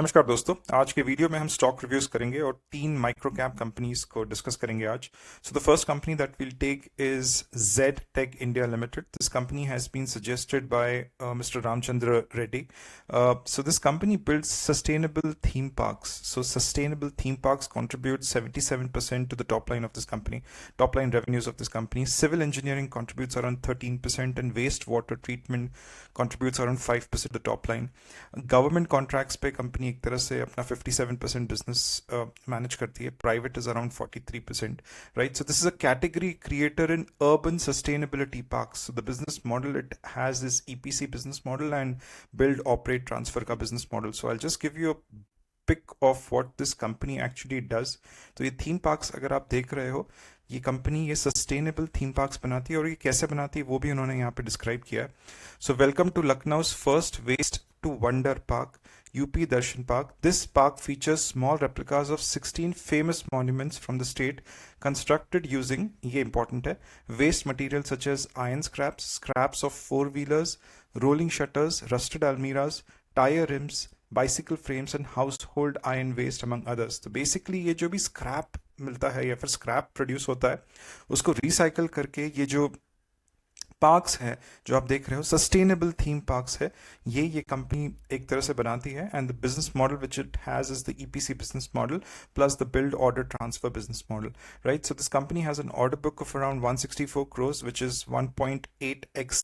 नमस्कार दोस्तों। आज के वीडियो में हम स्टॉक रिव्यूज करेंगे और तीन माइक्रो कैप कंपनीज को डिस्कस करेंगे आज। So the first company that will take is Z tech India limited. This company has been suggested by mister Ramachandra Reddy. So this company builds sustainable theme parks. So sustainable theme parks contribute 77% to the top line of this company, top line revenues of this company. Civil engineering contributes around 13% and wastewater treatment contributes around 5% to the top line. Government contracts पे company एक तरह से अपना 57% business manage करती है. Private is around 43%, right? So this is a category creator in urban sustainability parks. So the business model it has this EPC business model and build operate transfer का business model. So I just give you a pic of what this company actually does. तो ये theme parks अगर आप देख रहे हो, ये company ये सस्टेनेबल थीम पार्क्स बनाती है और ये कैसे बनाती है वो भी उन्होंने यहाँ पे डिस्क्राइब किया है. So welcome to Lucknow's first waste to Wonder Park, UP Darshan Park. This park features small replicas of 16 famous monuments from the state constructed using, ये important है, waste materials such as iron scraps, scraps of four-wheelers, rolling shutters, rusted almiras, tire rims, bicycle frames and household iron waste among others. तो basically ये जो भी scrap मिलता है या फिर scrap प्रोड्यूस होता है उसको रिसाइकल करके ये जो पार्क्स है जो आप देख रहे हो, सस्टेनेबल थीम पार्क्स है, ये कंपनी एक तरह से बनाती है. And the business model which it has is the EPC business model plus the build order transfer business model, right? So this company has an order book of around 164 crores which is 1.8x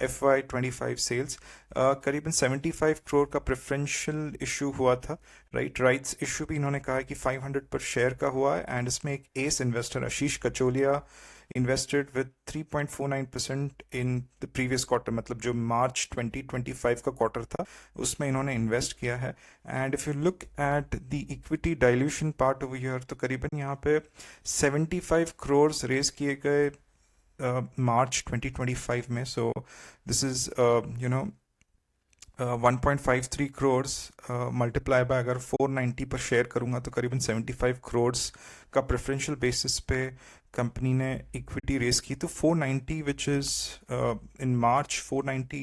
FY25 सेल्स. करीबन 75 crore का preferential issue हुआ था, right? Rights issue भी इन्होंने कहा है कि 500 पर शेयर का हुआ है. एंड इसमें एक S investor Ashish Kacholia invested with 3.49% in the previous quarter, मतलब जो मार्च 2025 का क्वार्टर था उसमें इन्होंने इन्वेस्ट किया है. And if you look at the equity dilution part over here, तो करीबन यहाँ पे 75 crores रेज किए गए मार्च 2025 में. सो this is 1.53 crores multiply by अगर 490 पर शेयर करूंगा तो करीबन 75 crores का प्रेफरेंशियल बेसिस पे कंपनी ने इक्विटी रेस की. तो 490 which is in March 490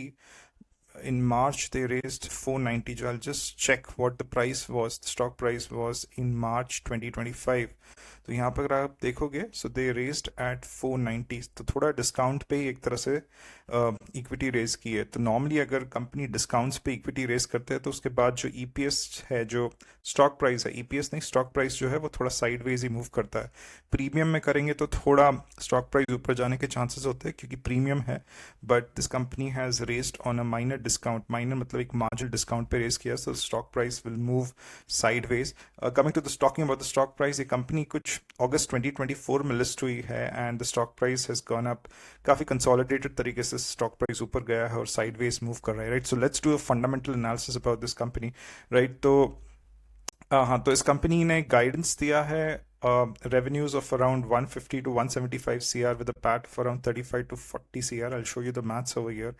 in March they raised 490. I'll just check what the price was, the stock price was in March 2025. तो यहाँ पर अगर आप देखोगे, so they raised at 490. तो थोड़ा डिस्काउंट पे एक तरह से इक्विटी रेज की है. तो नॉर्मली अगर कंपनी डिस्काउंट्स पे इक्विटी रेज करते हैं तो उसके बाद जो ईपीएस है, जो स्टॉक प्राइस है, ईपीएस नहीं स्टॉक प्राइस जो है वो थोड़ा साइडवेज ही मूव करता है. प्रीमियम में करेंगे तो थोड़ा स्टॉक प्राइस ऊपर जाने के चांसेस होते हैं क्योंकि प्रीमियम है. But this company has raised on a minor discount, minor मतलब एक मार्जिनल डिस्काउंट पे रेज किया. So stock price will move sideways. Coming to the talking about the stock price, ये कंपनी कुछ अगस्त 2024 में लिस्ट हुई है and the stock price has gone up. काफी कंसोलिडेटेड तरीके से स्टॉक प्राइस ऊपर गया है और साइडवेज मूव कर रहा है, right? So let's do a fundamental analysis about this company, right? तो हाँ, तो इस कंपनी ने गाइडेंस दिया है revenues of around 150 to 175 CR with a PAT of around 35 to 40 CR. I'll show you the maths over here.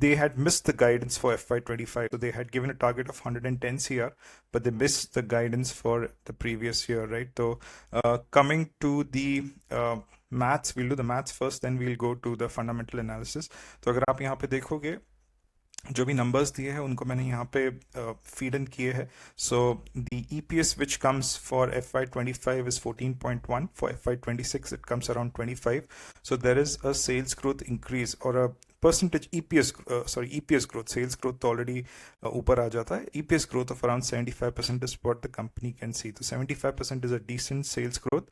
They had missed the guidance for FY25. So they had given a target of 110 CR, but they missed the guidance for the previous year, right? So coming to the maths, we'll do the maths first, then we'll go to the fundamental analysis. तो अगर आप यहाँ पे देखोगे जो भी numbers दिए हैं उनको मैंने यहाँ पे फीड इन किए हैं. So the EPS which comes for FY25 is 14.1. For FY26 it comes around 25. So there is a sales growth increase और a percentage EPS growth. Sales growth तो ऑलरेडी ऊपर आ जाता है. EPS growth of around 75% is what the company can see. तो 75% is a decent sales growth,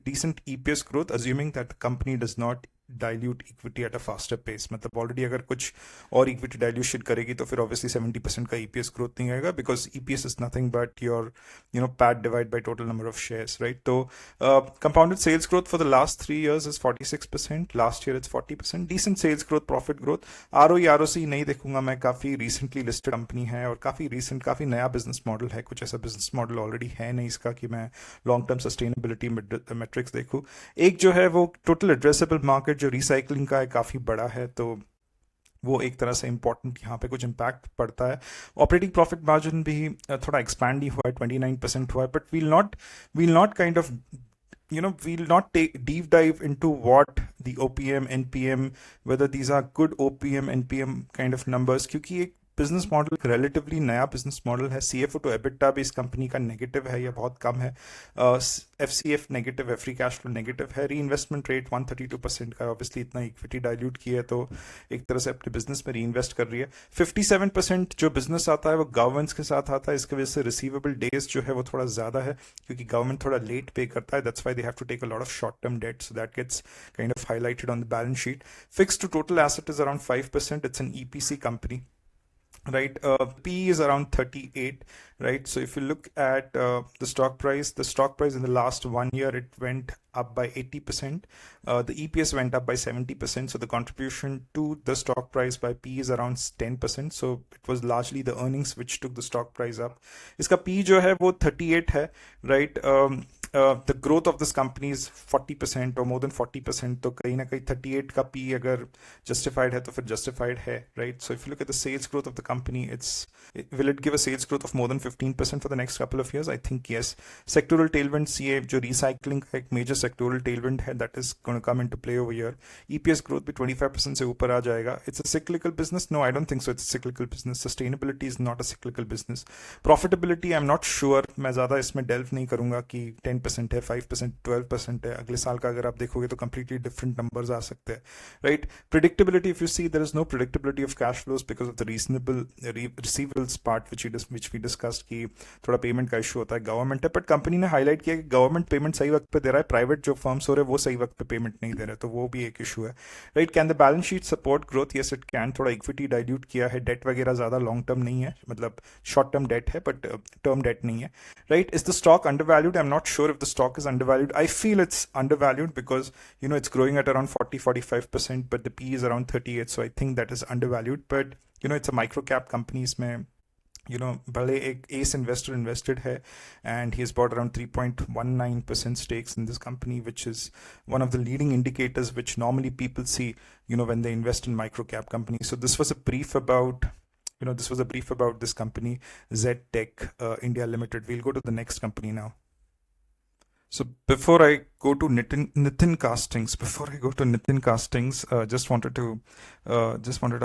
decent EPS growth, assuming that the company does not dilute equity at a faster pace. मतलब already अगर कुछ और equity dilution करेगी तो फिर obviously 70% का EPS growth नहीं आएगा because EPS is nothing but your PAT divide by total number of shares, right? तो compounded sales growth for the last 3 years is 46%. Last year is 40%. Decent sales growth, profit growth. ROE नहीं देखूंगा मैं. काफी recently listed company है और काफी नया business model है. कुछ ऐसा बिजनेस मॉडल ऑलरेडी है नहीं इसका कि मैं लॉन्ग टर्म सस्टेनेबिलिटी मेट्रिक्स देखूं. एक जो है वो टोटल एड्रेसेबल मार्केट जो रिसाइकलिंग का है काफ़ी बड़ा है, तो वो एक तरह से इंपॉर्टेंट यहाँ पे कुछ इम्पैक्ट पड़ता है. ऑपरेटिंग प्रॉफिट मार्जिन भी थोड़ा एक्सपैंड ही हुआ है, 29% हुआ है. But we'll not kind of we'll not take deep dive into what the OPM, NPM, whether these are good OPM, NPM kind of numbers, क्योंकि एक बिजनेस मॉडल रिलेटिवली नया business model है। CFO टू EBITDA भी इस कंपनी का negative है या बहुत कम है। FCF नेगेटिव है, फ्री कैश फ्लो नेगेटिव है। री इन्वेस्टमेंट रेट 132% का है। ऑब्वियसली इतना इक्विटी डाइल्यूट किया है तो एक तरह से अपने बिजनेस में री इन्वेस्ट कर रही है। 57% जो बिजनेस आता है वो गवर्नमेंट्स के साथ आता है, इसकी वजह से रिसीवेबल डेज जो है वो थोड़ा ज़्यादा है, क्योंकि गवर्नमेंट थोड़ा लेट पे करता है। That's why they have to take a lot of short term debt, so that gets kind of highlighted on the balance sheet. Fixed to total asset is around 5%. It's an EPC company, right? PE is around 38, right? So if you look at the stock price in the last 1 year, it went up by 80%. The EPS went up by 70%. So the contribution to the stock price by PE is around 10%. So it was largely the earnings which took the stock price up. इसका PE जो है वो 38 है, right? The growth of this company is 40% or more than 40%. तो कहीं ना कहीं 38 का PE अगर justified है तो फिर justified है, right? So if you look at the sales growth of the company, will it give a sales growth of more than 15% for the next couple of years? I think yes. Sectoral tailwinds, ये जो recycling का एक major sectoral tailwind है, that is going to come into play over here. EPS growth भी 25% से ऊपर आ जाएगा. It's a cyclical business? No, I don't think so. It's a cyclical business. Sustainability is not a cyclical business. Profitability, I'm not sure. मैं ज़्यादा इसमें delve नहीं करूँगा कि 10% है, 5%, 12% है. अगले साल का अगर आप देखोगे तो completely different numbers आ सकते हैं, right? Predictability, if you see, there is no predictability of cash flows because of the reasonable receivables part which we discussed कि थोड़ा पेमेंट का इशू होता है. गवर्नमेंट है, बट कंपनी ने हाईलाइट किया कि गवर्नमेंट पेमेंट सही वक्त पे दे रहा है, प्राइवेट जो फर्म्स हो रहे हैं वो सही वक्त पे पेमेंट नहीं दे रहे, तो वो भी एक इशू है, right? Can the balance sheet support growth? Yes it can. थोड़ा इक्विटी डाइल्यूट किया है, डेट वगैरह ज़्यादा लॉन्ग टर्म नहीं है, मतलब शॉर्ट टर्म डेट है बट टर्म डेट नहीं है, right? Is the stock undervalued? I am not sure if the stock is undervalued. I feel it's undervalued because it's growing at around 40-45%, but the PE is around 38, so I think that is undervalued. But it's a micro cap company. इसमें भले एक ace investor invested है, and he has bought around 3.19% stakes in this company, which is one of the leading indicators which normally people see when they invest in micro cap companies. So this was a brief about this company, ZTech India Limited. We'll go to the next company now. So before I go to Nitin Castings, just wanted to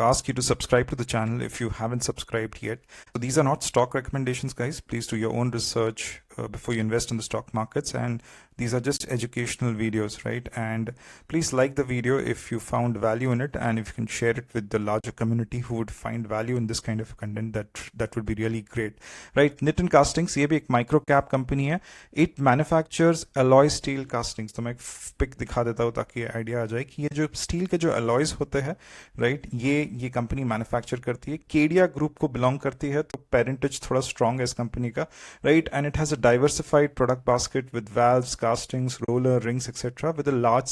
ask you to subscribe to the channel if you haven't subscribed yet. So these are not stock recommendations, guys. Please do your own research before you invest in the stock markets, and these are just educational videos, right? And please like the video if you found value in it, and if you can share it with the larger community who would find value in this kind of content, that would be really great, right? Nitin Castings, ये भी एक micro cap company है. It manufactures alloy steel castings. तो मैं pick दिखा देता हूँ ताकि आइडिया आ जाए कि ये जो स्टील के जो अलॉयज होते हैं, राइट, ये कंपनी मैन्युफैक्चर करती है. केडिया ग्रुप को बिलोंग करती है, तो पेरेंटेज थोड़ा स्ट्रॉन्ग है इस कंपनी का, right? And it has a diversified product basket with valves, castings, roller, rings, etc. with a large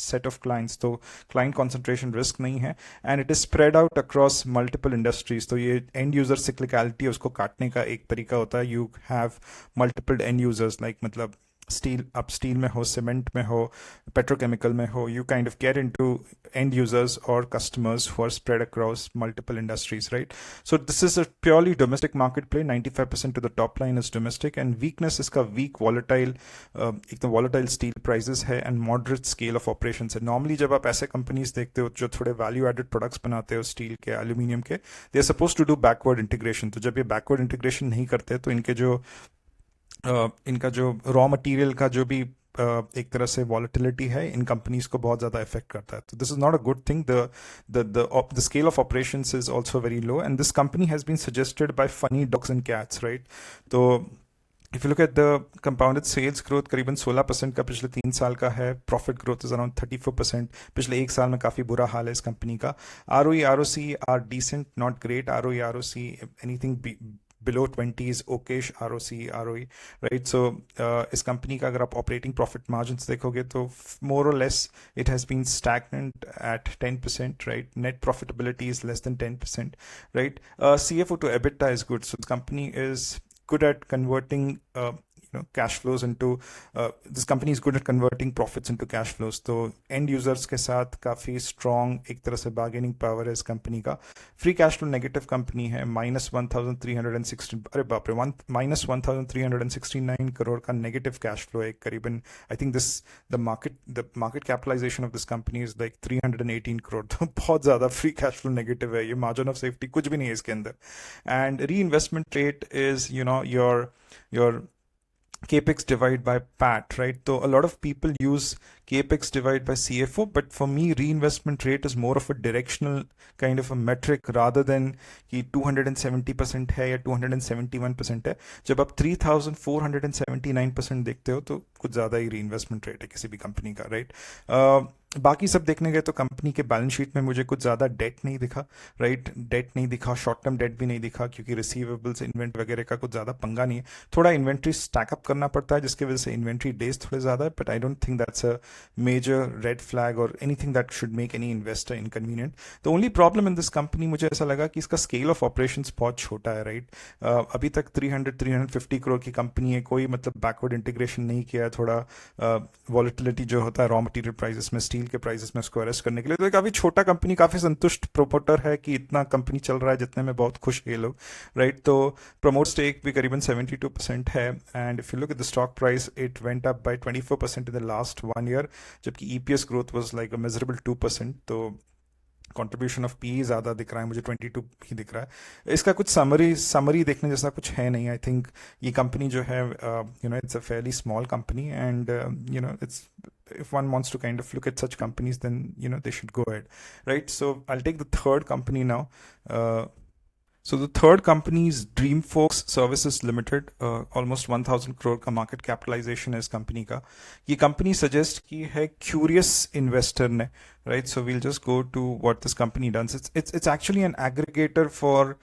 set of clients. तो client concentration risk नहीं है, and it is spread out across multiple industries. तो ये end user cyclicality उसको काटने का एक तरीका होता है. You have multiple end users, like मतलब स्टील में हो, सीमेंट में हो, पेट्रोकेमिकल में हो, you kind of get into end users or customers who are spread across multiple industries, right? So this is a purely domestic market play. 95% to the top line is domestic, and weakness इसका weak volatile एकदम volatile steel prices है and moderate scale of operations है. Normally जब आप ऐसे companies देखते हो जो थोड़े value added products बनाते हो स्टील के, एल्यूमिनियम के, they are supposed to do backward integration. तो जब ये backward integration नहीं करते तो इनका जो रॉ मटेरियल का जो भी एक तरह से वॉलेटिलिटी है इन कंपनीज को बहुत ज़्यादा इफेक्ट करता है. तो this is not a good thing. The scale of operations is also very low, and this company has been suggested by funny dogs and cats, right? तो if you look at the compounded sales growth करीबन 16% का पिछले 3 साल का है. Profit growth is around 34%. पिछले 1 साल में काफ़ी बुरा हाल है इस कंपनी का. ROE ROC are decent, not great. ROE ROC anything below 20s okayish ROC ROE, right? So इस कंपनी का अगर आप ऑपरेटिंग प्रॉफिट मार्जिन्स देखोगे तो more or less it has been stagnant at 10%, right? Net profitability is less than 10%, right? CFO to EBITDA is good, so the company is good at converting cash flows into this company is good at converting profits into cash flows. तो end users के साथ काफ़ी strong एक तरह से bargaining power है इस कंपनी का. Free cash flow negative company है, -1316, अरे बाप रे, -1369 करोड़ का negative cash flow है करीबन. I think the market capitalization of this company is like 318 crore. तो बहुत ज़्यादा free cash flow negative है. ये margin of safety कुछ भी नहीं है इसके अंदर. And reinvestment rate is your capex divided by PAT, right? So a lot of people use capex divided by CFO, but for me reinvestment rate is more of a directional kind of a metric rather than कि 270% है या 271% है. जब आप 3479% देखते हो तो कुछ ज़्यादा ही reinvestment rate है किसी भी कंपनी का, right? बाकी सब देखने गए तो कंपनी के बैलेंस शीट में मुझे कुछ ज़्यादा डेट नहीं दिखा, राइट? डेट नहीं दिखा, शॉर्ट टर्म डेट भी नहीं दिखा, क्योंकि रिसीवेबल्स इन्वेंट वगैरह का कुछ ज़्यादा पंगा नहीं है. थोड़ा इन्वेंट्री स्टैकअप करना पड़ता है जिसकी वजह से इन्वेंट्री डेज थोड़े ज़्यादा है, but I don't think that's a major red flag or anything that should make any investor inconvenient. The only problem in this company मुझे ऐसा लगा कि इसका स्केल ऑफ ऑपरेशंस बहुत छोटा है, राइट? अभी तक 350 करोड़ की कंपनी है, कोई मतलब बैकवर्ड इंटीग्रेशन नहीं किया है. थोड़ा वॉलिटिलिटी जो होता है रॉ मटेरियल प्राइसेस में, स्टील के प्राइसेस में, उसको अरेस्ट करने के लिए. तो काफ़ी छोटा कंपनी, काफ़ी संतुष्ट प्रोमोटर है कि इतना कंपनी चल रहा है जितने में बहुत खुश है ये लोग, राइट? तो प्रमोट स्टेक भी करीबन 72% है. And if you look at the stock price, it went up by 24% in the last 1 year, जबकि EPS growth was like a measurable 2%. तो कंट्रीब्यूशन ऑफ पी ज़्यादा दिख रहा है मुझे, 22 ही दिख रहा है. इसका कुछ समरी देखने जैसा कुछ है नहीं. आई थिंक ये कंपनी जो है it's a fairly small company and it's if one wants to kind of look at such companies, then they should go ahead, right? So I'll take the third company now. So the third company is DreamForks Services Limited. Almost 1000 crore का market capitalization है इस company का. ये company suggest की है curious investor ने, right? So we'll just go to what this company does. It's actually an aggregator for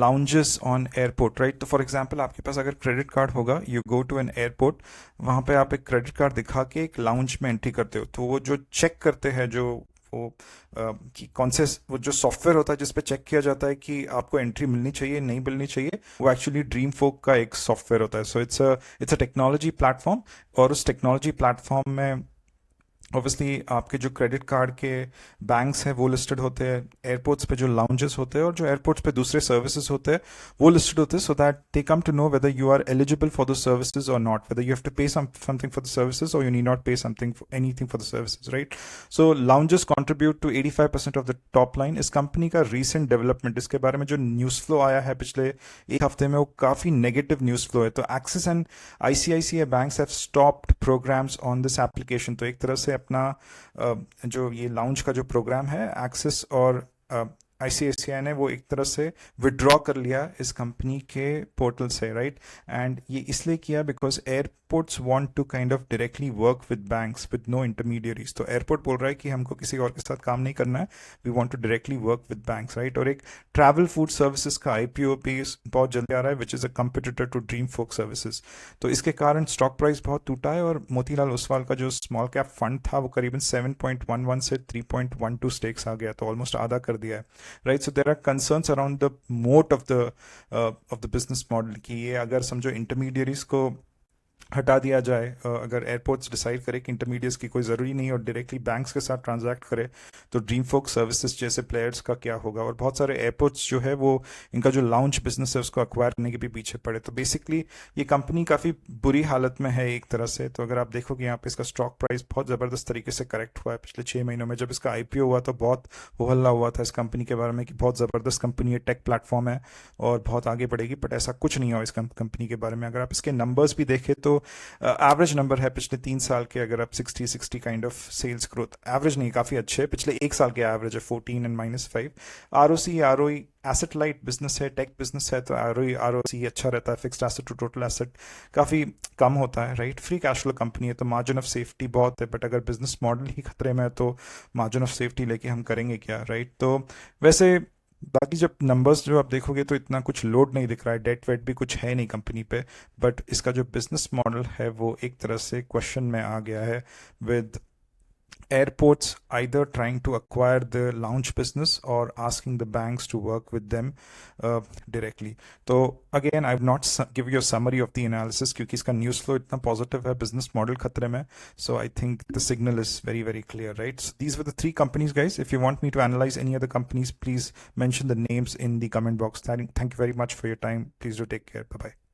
lounges on airport, right? तो for example आपके पास अगर credit card होगा, you go to an airport, वहाँ पे आप एक credit card दिखा के एक lounge में entry करते हो. तो वो जो check करते हैं वो कि कौन से वो जो सॉफ्टवेयर होता है जिस पे चेक किया जाता है कि आपको एंट्री मिलनी चाहिए नहीं मिलनी चाहिए, वो एक्चुअली ड्रीम फोक का एक सॉफ्टवेयर होता है. So it's a technology platform, और उस टेक्नोलॉजी प्लेटफॉर्म में ऑब्वियसली आपके जो क्रेडिट कार्ड के बैंक्स हैं वो लिस्टेड होते हैं, एयरपोर्ट्स पे जो लाउंजेस होते हैं और जो एयरपोर्ट्स पे दूसरे सर्विसेज होते हैं वो लिस्टेड होते हैं, so that they come to know whether you are eligible for the services or not, whether you have to pay something for the services or you need not pay anything for the services, right? So lounges contribute to 85% of the top line. इस कंपनी का recent development, इसके बारे में जो news flow आया है पिछले एक हफ्ते में, वो काफ़ी नेगेटिव न्यूज़ फ्लो है. तो Axis and ICICI banks have stopped programs on this application. तो एक तरह से अपना जो ये लाउंज का जो प्रोग्राम है, एक्सिस और आईसीआईसीआई ने वो एक तरह से विड्रॉ कर लिया इस कंपनी के पोर्टल से, राइट? एंड ये इसलिए किया because airports want to kind of directly work with banks with no intermediaries. तो एयरपोर्ट बोल रहा है कि हमको किसी और के साथ काम नहीं करना है, we want to directly work with banks, right? और एक ट्रैवल फूड सर्विसेज का आईपीओ भी बहुत जल्दी आ रहा है, which is a competitor to Dreamfolks services. तो इसके कारण स्टॉक प्राइस बहुत टूटा है, और मोतीलाल ओसवाल का जो स्मॉल कैप फंड था वो करीबन 7.11 से 3.12 स्टेक्स आ गया, तो ऑलमोस्ट आधा कर दिया है, right? So there are concerns around the moat of the business model कि ये अगर समझो इंटरमीडियरीज को हटा दिया जाए, अगर एयरपोर्ट्स डिसाइड करे कि इंटरमीडिएट्स की कोई ज़रूरी नहीं और डायरेक्टली बैंक्स के साथ ट्रांजैक्ट करे, तो ड्रीम फोक सर्विसेज जैसे प्लेयर्स का क्या होगा? और बहुत सारे एयरपोर्ट्स जो है वो इनका जो लाउंज बिजनेस है उसको अक्वायर करने के भी पीछे पड़े. तो बेसिकली ये कंपनी काफ़ी बुरी हालत में है एक तरह से. तो अगर आप देखोगे यहाँ पे इसका स्टॉक प्राइस बहुत ज़बरदस्त तरीके से करेक्ट हुआ है पिछले 6 महीनों में. जब इसका आईपीओ हुआ तो बहुत हो हल्ला हुआ था इस कंपनी के बारे में कि बहुत ज़बरदस्त कंपनी है, टेक प्लेटफॉर्म है और बहुत आगे बढ़ेगी, बट ऐसा कुछ नहीं हुआ इस कंपनी के बारे में. अगर आप इसके नंबर्स भी देखें तो एवरेज नंबर है पिछले 3 साल के, अगर आप 60 kind of sales growth, average नहीं काफ़ी अच्छे है. पिछले 1 साल के एवरेज है 14 and -5. ROC asset light business है, टेक बिजनेस है, तो आरओसी अच्छा रहता है. Fixed asset to total asset काफ़ी कम होता है, राइट? फ्री कैश फ्लो कंपनी है, तो मार्जिन ऑफ सेफ्टी बहुत है, बट अगर बिजनेस मॉडल ही खतरे में है तो मार्जिन ऑफ सेफ्टी लेके हम करेंगे क्या, राइट? तो वैसे बाकी जब नंबर्स जो आप देखोगे तो इतना कुछ लोड नहीं दिख रहा है, डेट वेट भी कुछ है नहीं कंपनी पे, बट इसका जो बिजनेस मॉडल है वो एक तरह से क्वेश्चन में आ गया है with airports either trying to acquire the lounge business or asking the banks to work with them directly. So again, I've not give you a summary of the analysis क्योंकि इसका news flow इतना positive है, business model खतरे में. So I think the signal is very, very clear, right? So these were the 3 companies, guys. If you want me to analyze any other companies, please mention the names in the comment box. Thank you very much for your time. Please do take care. Bye-bye.